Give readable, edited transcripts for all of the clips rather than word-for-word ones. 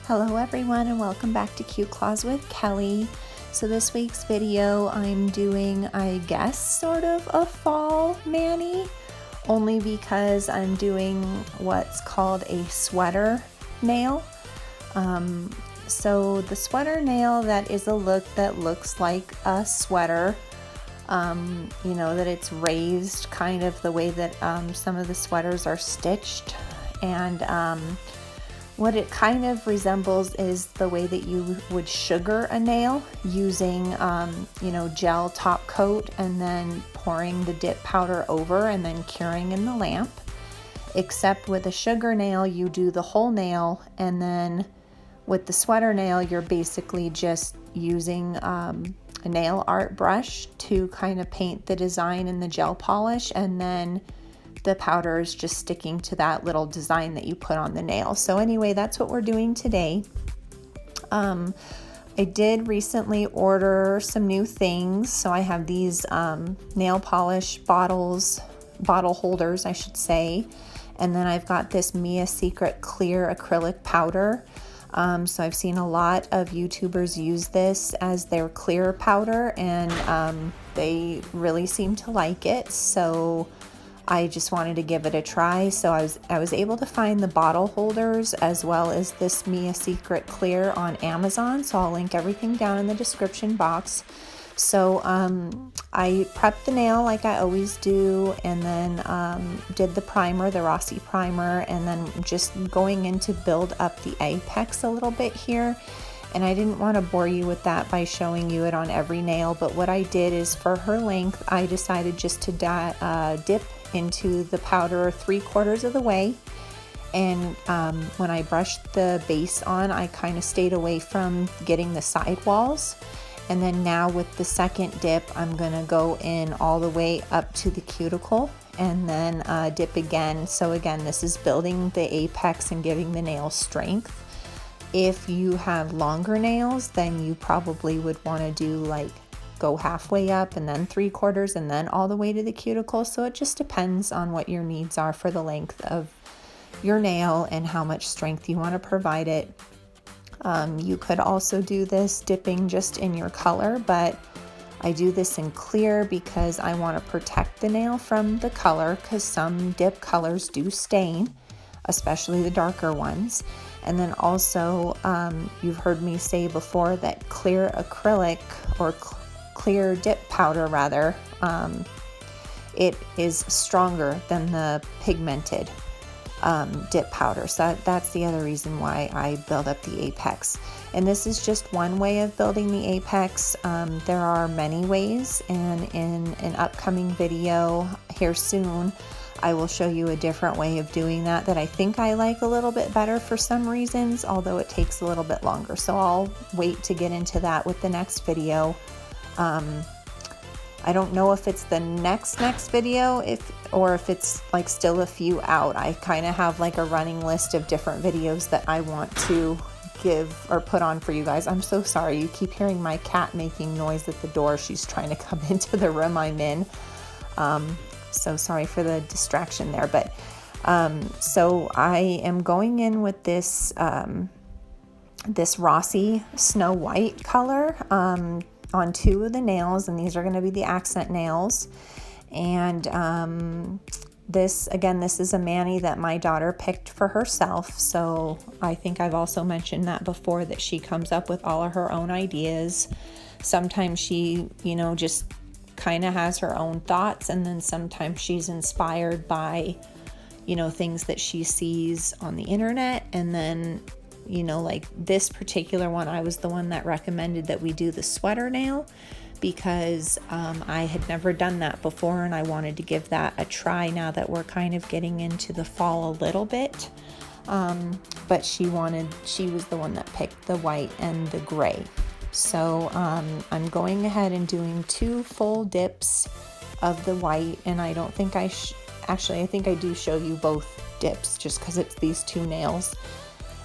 Hello everyone and welcome back to Cute Claws with Kelly. So this week's video I'm doing, I guess, sort of a fall mani, only because I'm doing what's called a sweater nail. So the sweater nail, that is a look that looks like a sweater, you know, that it's raised kind of the way that some of the sweaters are stitched, and what it kind of resembles is the way that you would sugar a nail using, you know, gel top coat and then pouring the dip powder over and then curing in the lamp. Except with a sugar nail, you do the whole nail, and then with the sweater nail, you're basically just using a nail art brush to kind of paint the design in the gel polish, and then the powder is just sticking to that little design that you put on the nail. So anyway, that's what we're doing today. I did recently order some new things. So I have these nail polish bottle holders, I should say. And then I've got this Mia Secret clear acrylic powder. So I've seen a lot of YouTubers use this as their clear powder, and they really seem to like it. So I just wanted to give it a try. So I was able to find the bottle holders as well as this Mia Secret Clear on Amazon. So I'll link everything down in the description box. So I prepped the nail like I always do, and then did the primer, the Rossi primer, and then just going in to build up the apex a little bit here. And I didn't want to bore you with that by showing you it on every nail, but what I did is for her length, I decided just to dip into the powder 3/4 of the way. And when I brushed the base on, I kind of stayed away from getting the side walls. And then now with the second dip, I'm gonna go in all the way up to the cuticle and then dip again. So again, this is building the apex and giving the nail strength. If you have longer nails, then you probably would want to do like go halfway up and then 3/4 and then all the way to the cuticle. So it just depends on what your needs are for the length of your nail and how much strength you want to provide it. You could also do this dipping just in your color, but I do this in clear because I want to protect the nail from the color, because some dip colors do stain, especially the darker ones. And then also, you've heard me say before that clear acrylic or clear dip powder rather, it is stronger than the pigmented dip powder. So that's the other reason why I build up the apex. And this is just one way of building the apex. There are many ways, and in an upcoming video here soon, I will show you a different way of doing that I think I like a little bit better for some reasons, although it takes a little bit longer. So I'll wait to get into that with the next video. I don't know if it's the next video, or if it's like still a few out. I kind of have like a running list of different videos that I want to give or put on for you guys. I'm so sorry. You keep hearing my cat making noise at the door. She's trying to come into the room I'm in. So sorry for the distraction there, but so I am going in with this this Rossi Snow White color on 2 of the nails, and these are going to be the accent nails. And this is a mani that my daughter picked for herself. So I think I've also mentioned that before, that she comes up with all of her own ideas. Sometimes she, you know, just kind of has her own thoughts, and then sometimes she's inspired by, you know, things that she sees on the internet. And then, you know, like this particular one, I was the one that recommended that we do the sweater nail, because I had never done that before, and I wanted to give that a try now that we're kind of getting into the fall a little bit. But she was the one that picked the white and the gray. So I'm going ahead and doing 2 full dips of the white, and I don't think I think I do show you both dips just because it's these 2 nails.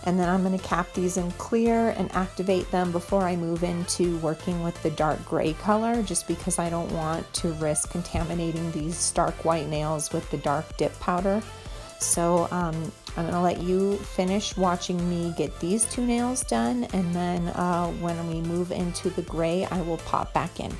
And then I'm going to cap these in clear and activate them before I move into working with the dark gray color, just because I don't want to risk contaminating these stark white nails with the dark dip powder. So I'm gonna let you finish watching me get these two nails done, and then when we move into the gray, I will pop back in.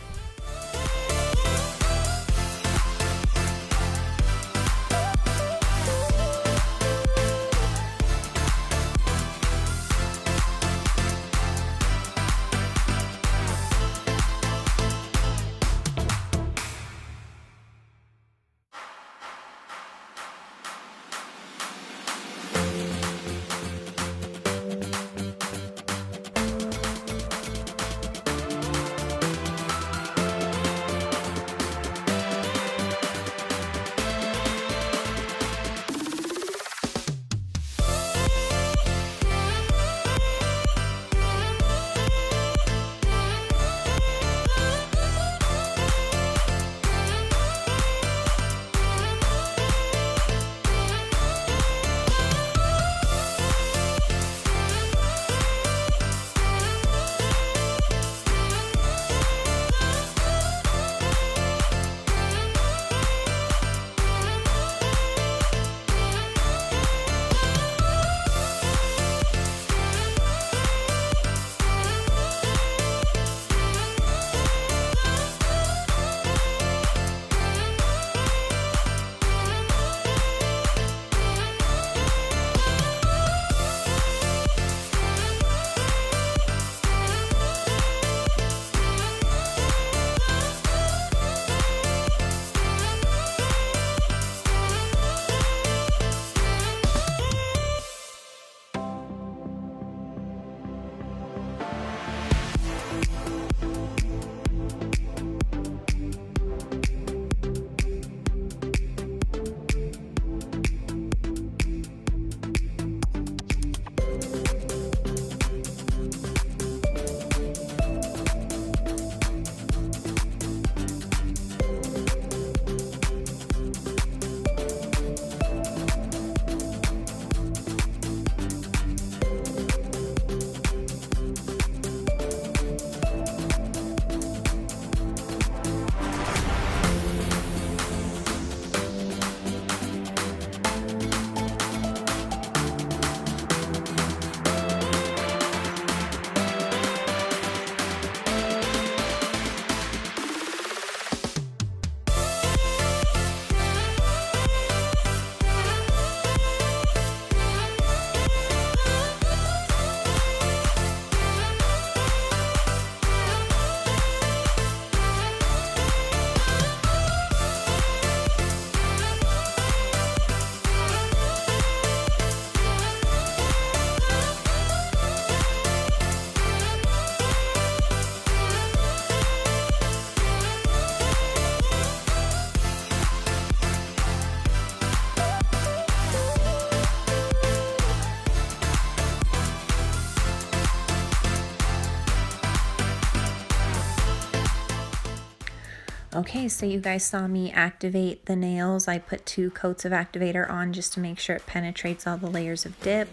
Okay, so you guys saw me activate the nails. I put 2 coats of activator on just to make sure it penetrates all the layers of dip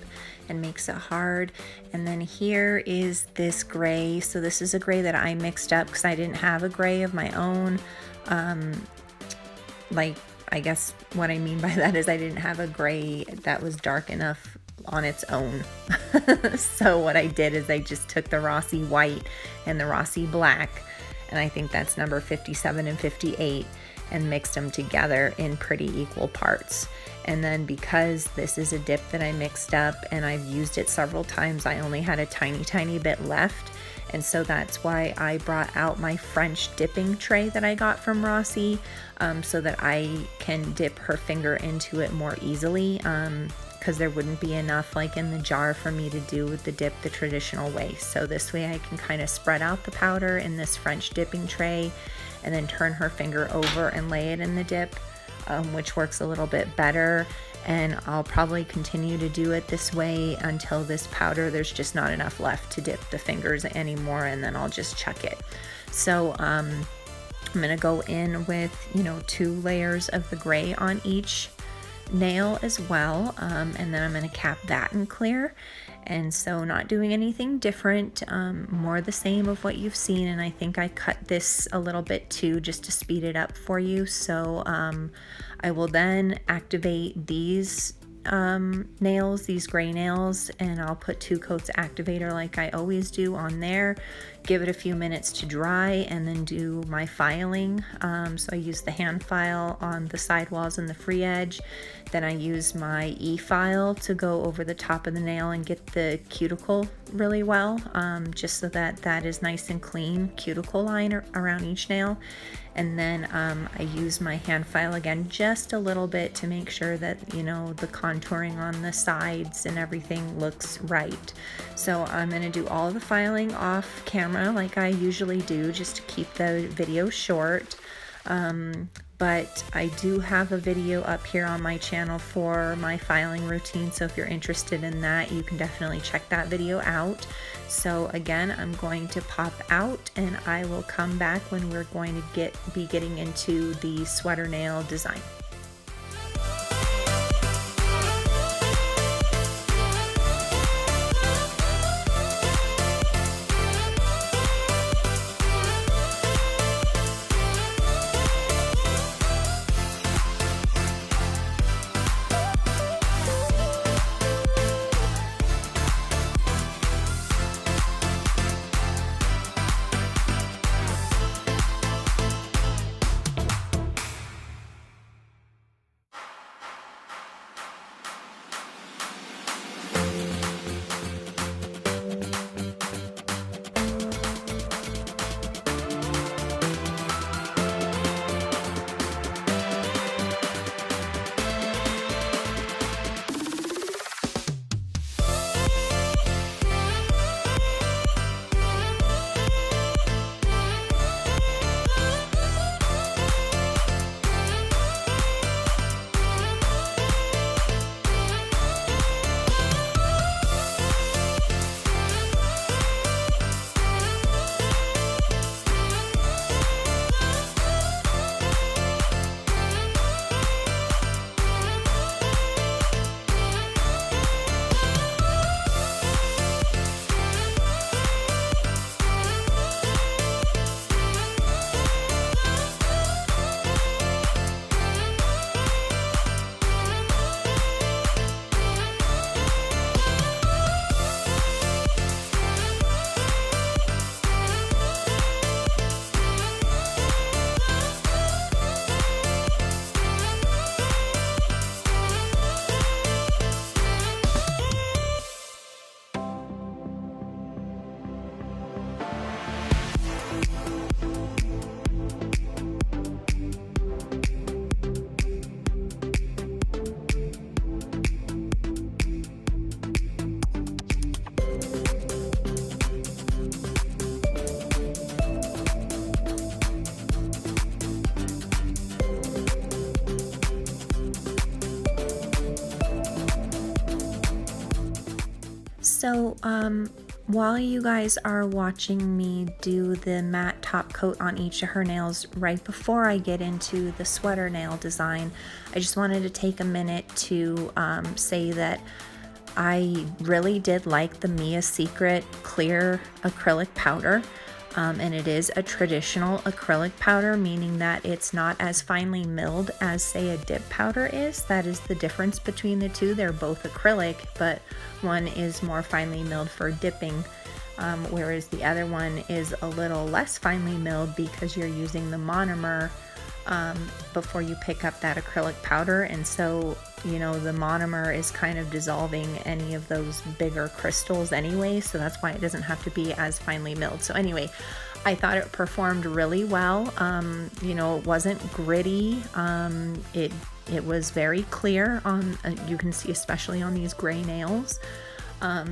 and makes it hard. And then here is this gray. So this is a gray that I mixed up because I didn't have a gray of my own. Like, I guess what I mean by that is I didn't have a gray that was dark enough on its own. So what I did is I just took the Rossi white and the Rossi black, and I think that's number 57 and 58, and mixed them together in pretty equal parts. And then because this is a dip that I mixed up and I've used it several times, I only had a tiny bit left. And so that's why I brought out my French dipping tray that I got from Rossi, so that I can dip her finger into it more easily, because there wouldn't be enough like in the jar for me to do the dip the traditional way. So this way I can kind of spread out the powder in this French dipping tray and then turn her finger over and lay it in the dip, which works a little bit better. And I'll probably continue to do it this way until this powder, there's just not enough left to dip the fingers anymore, and then I'll just chuck it. So I'm gonna go in with, 2 layers of the gray on each nail as well, and then I'm going to cap that in clear. And so not doing anything different, more the same of what you've seen. And I think I cut this a little bit too just to speed it up for you. So I will then activate these nails, these gray nails, and I'll put 2 coats of activator like I always do on there, give it a few minutes to dry, and then do my filing. So I use the hand file on the sidewalls and the free edge. Then I use my e-file to go over the top of the nail and get the cuticle really well, just so that that is nice and clean cuticle line around each nail. And then I use my hand file again just a little bit to make sure that, you know, the contouring on the sides and everything looks right. So I'm going to do all of the filing off camera like I usually do, just to keep the video short. But I do have a video up here on my channel for my filing routine, so if you're interested in that, you can definitely check that video out. So again, I'm going to pop out and I will come back when we're going to be getting into the sweater nail design. So while you guys are watching me do the matte top coat on each of her nails, right before I get into the sweater nail design, I just wanted to take a minute to say that I really did like the Mia Secret clear acrylic powder. And it is a traditional acrylic powder, meaning that it's not as finely milled as, say, a dip powder is. That is the difference between the two. They're both acrylic, but one is more finely milled for dipping, whereas the other one is a little less finely milled because you're using the monomer before you pick up that acrylic powder. And so, you know, the monomer is kind of dissolving any of those bigger crystals anyway, so that's why it doesn't have to be as finely milled. So anyway, I thought it performed really well. You know, it wasn't gritty. It was very clear on, you can see especially on these gray nails.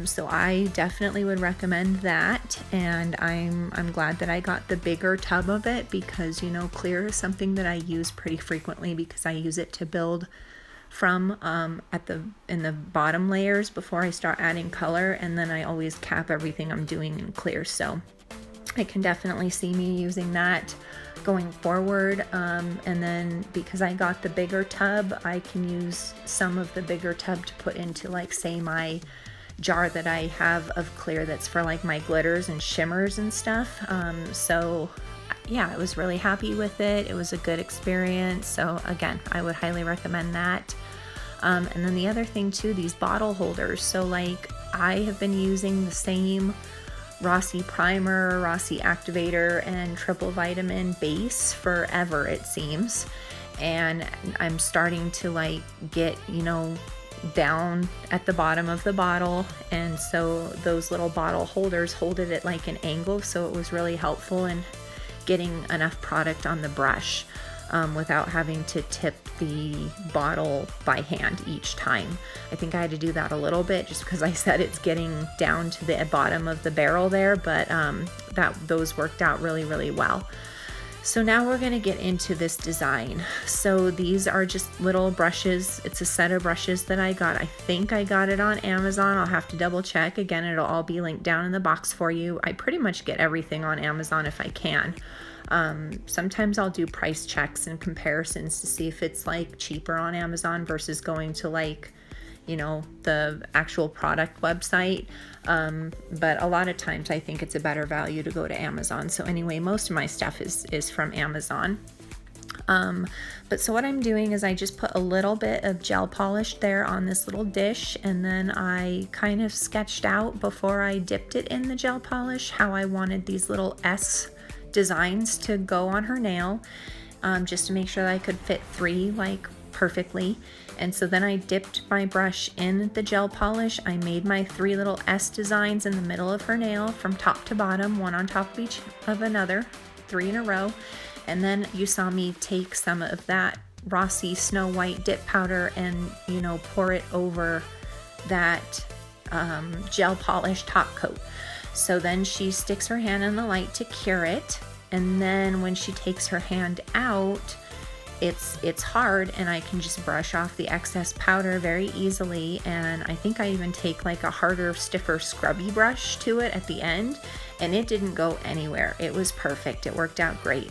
So I definitely would recommend that, and I'm glad that I got the bigger tub of it, because, you know, clear is something that I use pretty frequently because I use it to build from in the bottom layers before I start adding color, and then I always cap everything I'm doing in clear. So I can definitely see me using that going forward. And then because I got the bigger tub, I can use some of the bigger tub to put into, like, say, my jar that I have of clear that's for like my glitters and shimmers and stuff. So yeah, I was really happy with it. It was a good experience. So again, I would highly recommend that. And then the other thing too, these bottle holders. So like I have been using the same Rossi primer, Rossi activator, and triple vitamin base forever, it seems. And I'm starting to like get, you know, down at the bottom of the bottle, and so those little bottle holders hold it at like an angle, so it was really helpful in getting enough product on the brush without having to tip the bottle by hand each time. I think I had to do that a little bit just because I said it's getting down to the bottom of the barrel there, but those worked out really, really well. So now we're going to get into this design. So these are just little brushes. It's a set of brushes that I got. I think I got it on Amazon. I'll have to double check. Again, it'll all be linked down in the box for you. I pretty much get everything on Amazon if I can. Sometimes I'll do price checks and comparisons to see if it's like cheaper on Amazon versus going to like, you know, the actual product website. But a lot of times I think it's a better value to go to Amazon. So anyway, most of my stuff is from Amazon. But so what I'm doing is I just put a little bit of gel polish there on this little dish, and then I kind of sketched out before I dipped it in the gel polish how I wanted these little S designs to go on her nail, just to make sure that I could fit 3 like perfectly. And so then I dipped my brush in the gel polish. I made my 3 little S designs in the middle of her nail from top to bottom, one on top of each of another, 3 in a row. And then you saw me take some of that Rossi Snow White dip powder and, you know, pour it over that gel polish top coat. So then she sticks her hand in the light to cure it. And then when she takes her hand out, it's hard, and I can just brush off the excess powder very easily. And I think I even take like a harder, stiffer, scrubby brush to it at the end, and it didn't go anywhere. It was perfect. It worked out great.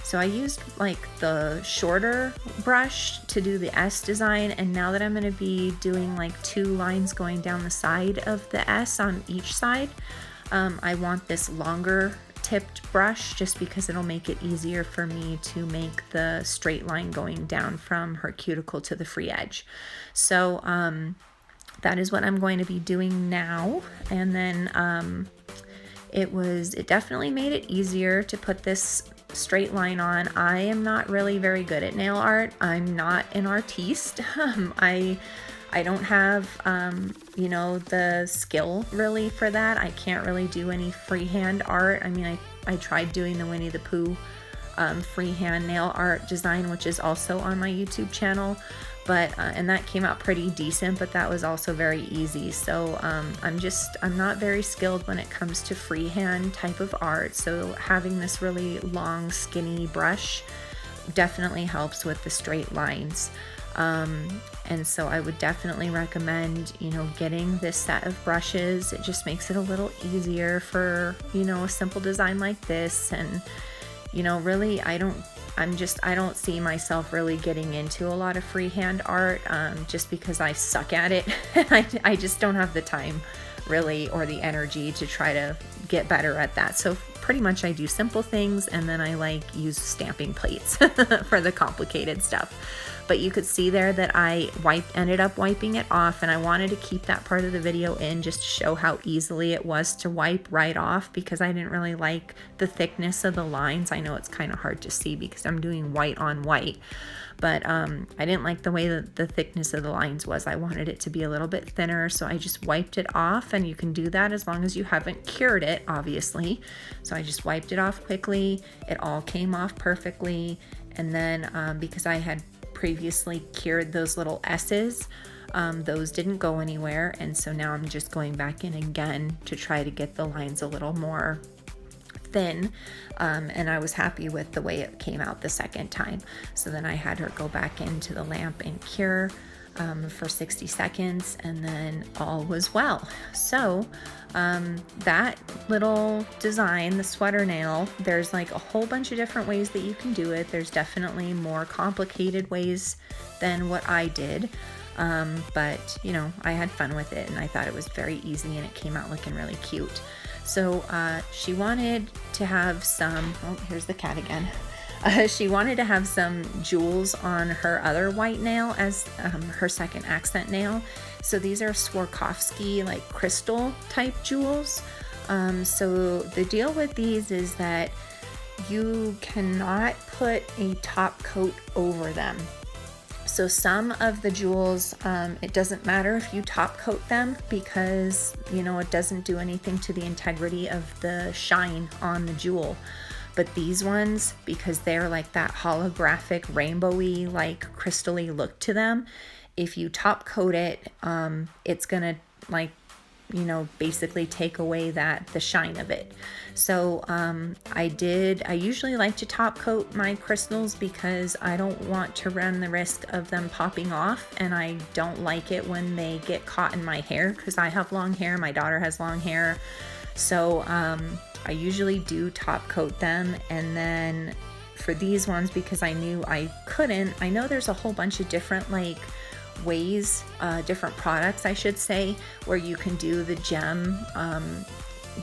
So I used like the shorter brush to do the S design, and now that I'm going to be doing like 2 lines going down the side of the S on each side, I want this longer tipped brush just because it'll make it easier for me to make the straight line going down from her cuticle to the free edge. So that is what I'm going to be doing now. And then it definitely made it easier to put this straight line on. I am not really very good at nail art. I'm not an artiste. I don't have, you know, the skill really for that. I can't really do any freehand art. I mean, I tried doing the Winnie the Pooh freehand nail art design, which is also on my YouTube channel, but and that came out pretty decent, but that was also very easy. So I'm not very skilled when it comes to freehand type of art. So having this really long, skinny brush definitely helps with the straight lines. And so I would definitely recommend, you know, getting this set of brushes. It just makes it a little easier for, you know, a simple design like this. And, you know, really, I don't see myself really getting into a lot of freehand art, just because I suck at it. I just don't have the time really, or the energy to try to get better at that. So pretty much I do simple things, and then I like use stamping plates for the complicated stuff. But you could see there that I ended up wiping it off, and I wanted to keep that part of the video in just to show how easily it was to wipe right off, because I didn't really like the thickness of the lines. I know it's kind of hard to see because I'm doing white on white, but I didn't like the way that the thickness of the lines was. I wanted it to be a little bit thinner, so I just wiped it off, and you can do that as long as you haven't cured it, obviously. So I just wiped it off quickly. It all came off perfectly, and then because I had previously cured those little S's, those didn't go anywhere, and so now I'm just going back in again to try to get the lines a little more thin, and I was happy with the way it came out the second time. So then I had her go back into the lamp and cure for 60 seconds, and then all was well. So that little design, the sweater nail, there's like a whole bunch of different ways that you can do it. There's definitely more complicated ways than what I did, but you know, I had fun with it, and I thought it was very easy, and it came out looking really cute. So she wanted to have some, oh, here's the cat again. She wanted to have some jewels on her other white nail as her second accent nail. So these are Swarovski like crystal type jewels. So the deal with these is that you cannot put a top coat over them. So some of the jewels, it doesn't matter if you top coat them because, you know, it doesn't do anything to the integrity of the shine on the jewel. But these ones, because they're like that holographic, rainbowy, like crystally look to them, if you top coat it, it's gonna like, you know, basically take away the shine of it. So I usually like to top coat my crystals because I don't want to run the risk of them popping off, and I don't like it when they get caught in my hair because I have long hair, my daughter has long hair. So I usually do top coat them. And then for these ones, because I knew I couldn't, I know there's a whole bunch of different like ways, different products I should say, where you can do the gem,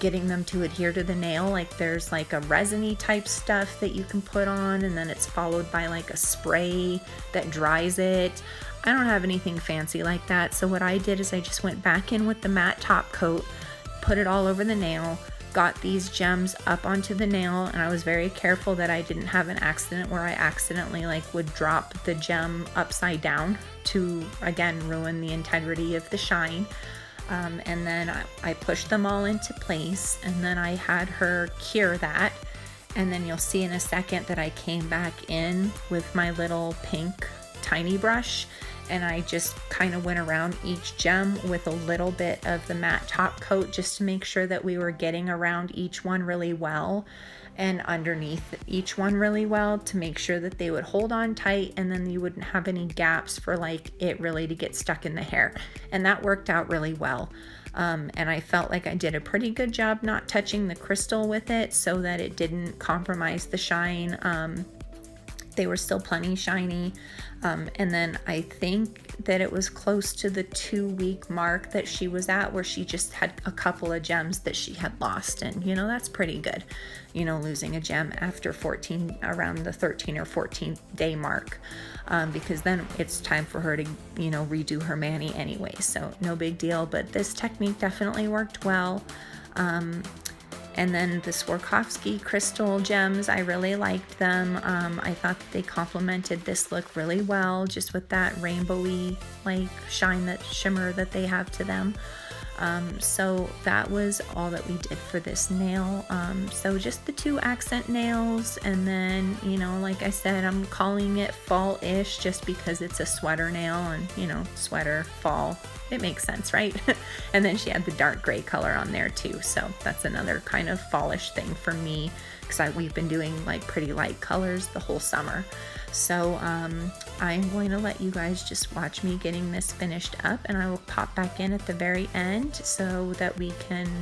getting them to adhere to the nail. Like there's like a resiny type stuff that you can put on, and then it's followed by like a spray that dries it. I don't have anything fancy like that. So what I did is I just went back in with the matte top coat, put it all over the nail, got these gems up onto the nail, and I was very careful that I didn't have an accident where I accidentally like would drop the gem upside down to again ruin the integrity of the shine. And then I pushed them all into place, and then I had her cure that. And then you'll see in a second that I came back in with my little pink tiny brush, and I just kind of went around each gem with a little bit of the matte top coat just to make sure that we were getting around each one really well and underneath each one really well to make sure that they would hold on tight, and then you wouldn't have any gaps for like it really to get stuck in the hair. And that worked out really well. And I felt like I did a pretty good job not touching the crystal with it so that it didn't compromise the shine. They were still plenty shiny. And then I think that it was close to the 2-week mark that she was at where she just had a couple of gems that she had lost. And, you know, that's pretty good, you know, losing a gem after around the 13 or 14th day mark, because then it's time for her to, you know, redo her mani anyway. So no big deal, but this technique definitely worked well. And then the Swarovski crystal gems, I really liked them. I thought that they complemented this look really well, just with that rainbowy like shine, that shimmer that they have to them. So that was all that we did for this nail. So just the 2 accent nails, and then, you know, like I said, I'm calling it fall-ish just because it's a sweater nail, and, you know, sweater, fall, it makes sense, right? And then she had the dark gray color on there too, so that's another kind of fallish thing for me, because we've been doing like pretty light colors the whole summer. So I'm going to let you guys just watch me getting this finished up, and I will pop back in at the very end so that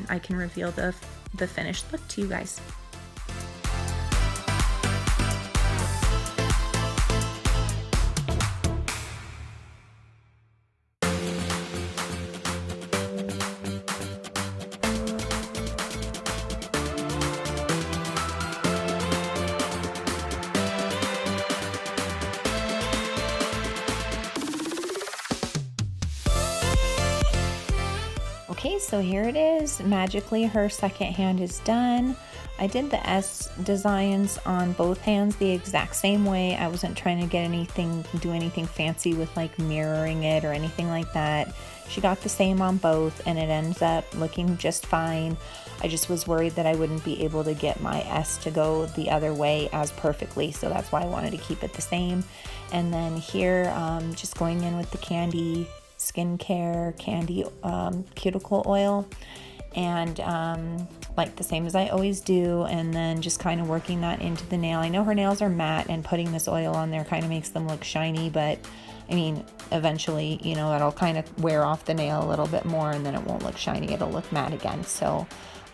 I can reveal the finished look to you guys. Okay, so here it is. Magically, her second hand is done. I did the S designs on both hands the exact same way. I wasn't trying to do anything fancy with like mirroring it or anything like that. She got the same on both, and it ends up looking just fine. I just was worried that I wouldn't be able to get my S to go the other way as perfectly, so that's why I wanted to keep it the same. And then here, just going in with the Candi skincare Candi cuticle oil, and like the same as I always do, and then just kind of working that into the nail. I know her nails are matte, and putting this oil on there kind of makes them look shiny, but I mean, eventually, you know, that'll kind of wear off the nail a little bit more, and then it won't look shiny, it'll look matte again. So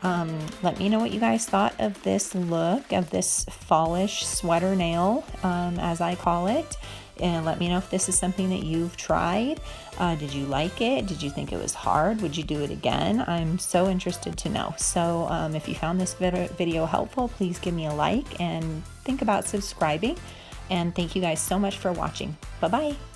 let me know what you guys thought of this look, of this fallish sweater nail, as I call it. and let me know if this is something that you've tried. Did you like it? Did you think it was hard? Would you do it again? I'm so interested to know. So if you found this video helpful, please give me a like and think about subscribing. And thank you guys so much for watching. Bye-bye.